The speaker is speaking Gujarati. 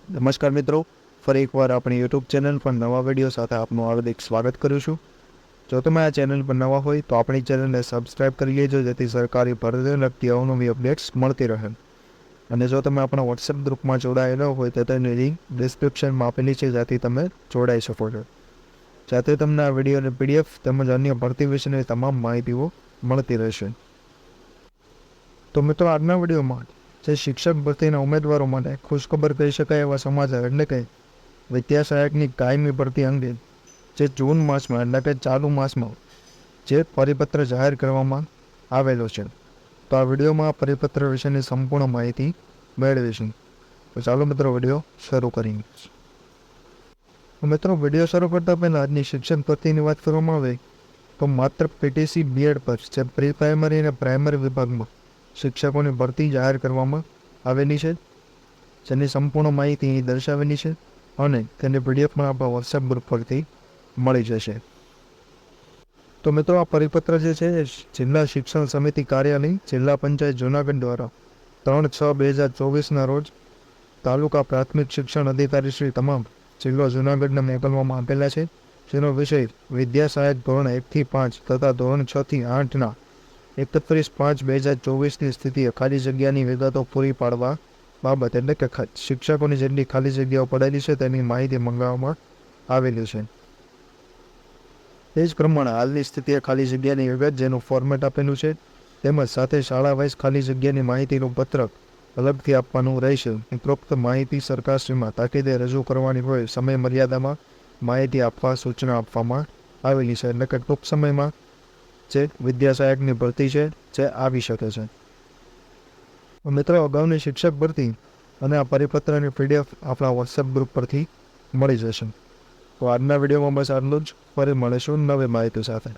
નમસ્કાર મિત્રો, ફરી એકવાર આપણી યુટ્યુબ ચેનલ પર નવા વિડીયો સાથે આપનું હાર્દિક સ્વાગત કરું છું. જો તમે આ ચેનલ પર નવા હોય તો આપણી ચેનલને સબસ્ક્રાઇબ કરી લેજો, જેથી સરકારી ભરતીને લગતી અવનવી અપડેટ્સ મળતી રહે. અને જો તમે આપણા વોટ્સએપ ગ્રુપમાં જોડાયેલા હોય તો તેની લિંક ડિસ્ક્રિપ્શનમાં આપેલી છે, જ્યાંથી તમે જોડાઈ શકો છો. જ્યાંથી તમને આ વિડીયોની PDF તેમજ અન્ય ભરતી વિશેની તમામ માહિતીઓ મળતી રહેશે. તો મિત્રો, આજના વિડીયોમાં જે શિક્ષક ભરતીના ઉમેદવારો માટે ખુશખબર કહી શકાય એવા સમાચાર એટલે કે વિદ્યા સહાયકની કાયમી ભરતી અંગે જે જૂન માસમાં એટલે કે ચાલુ માસમાં જે પરિપત્ર જાહેર કરવામાં આવેલો છે, તો આ વિડીયોમાં આ પરિપત્ર વિશેની સંપૂર્ણ માહિતી મેળવીશું. તો ચાલો મિત્રો, વિડીયો શરૂ કરીએ. મિત્રો, વિડીયો શરૂ કરતાં પહેલાં આજની શિક્ષક ભરતીની વાત કરવામાં આવે તો માત્ર PTC B.Ed પર જે પ્રી પ્રાઇમરી અને પ્રાઇમરી વિભાગમાં શિક્ષકોની ભરતી જાહેર કરવામાં આવેલી છે, જેની સંપૂર્ણ માહિતી અહીં દર્શાવેલી છે અને તેની PDF પણ આપણા વોટ્સએપ ગ્રુપ પરથી મળી જશે. તો મિત્રો, આ પરિપત્ર જે છે એ જિલ્લા શિક્ષણ સમિતિ કાર્યાલય જિલ્લા પંચાયત જૂનાગઢ દ્વારા 3/6/2024ના રોજ તાલુકા પ્રાથમિક શિક્ષણ અધિકારી શ્રી તમામ જિલ્લો જૂનાગઢને મોકલવામાં આપેલા છે, જેનો વિષય વિદ્યા સહાયક ધોરણ 1 થી 5 તથા ધોરણ 6 થી 8ના 31/5/2024ની સ્થિતિએ ખાલી જગ્યાની વિગતો પૂરી પાડવા બાબત એટલે કે શિક્ષકોની જેટલી ખાલી જગ્યાઓ પડેલી છે તેની માહિતી મંગાવવામાં આવેલી છે. તે જ પ્રમાણે હાલની સ્થિતિએ ખાલી જગ્યાની વિગત જેનું ફોર્મેટ આપેલું છે, તેમજ સાથે શાળા વાઇઝ ખાલી જગ્યાની માહિતીનું પત્રક અલગથી આપવાનું રહેશે. ઉપરોક્ત માહિતી સરકારશ્રીમાં તાકીદે રજૂ કરવાની હોય સમય મર્યાદામાં માહિતી આપવા સૂચના આપવામાં આવેલી છે, એટલે કે ટૂંક સમયમાં જે વિદ્યા સહાયકની ભરતી છે જે આવી શકે છે. મિત્રો, અગાઉની શિક્ષક ભરતી અને આ પરિપત્રની PDF આપણા વોટ્સએપ ગ્રુપ પરથી મળી જશે. તો આજના વિડીયોમાં બસ આટલું જ. ફરી મળીશું નવી માહિતી સાથે.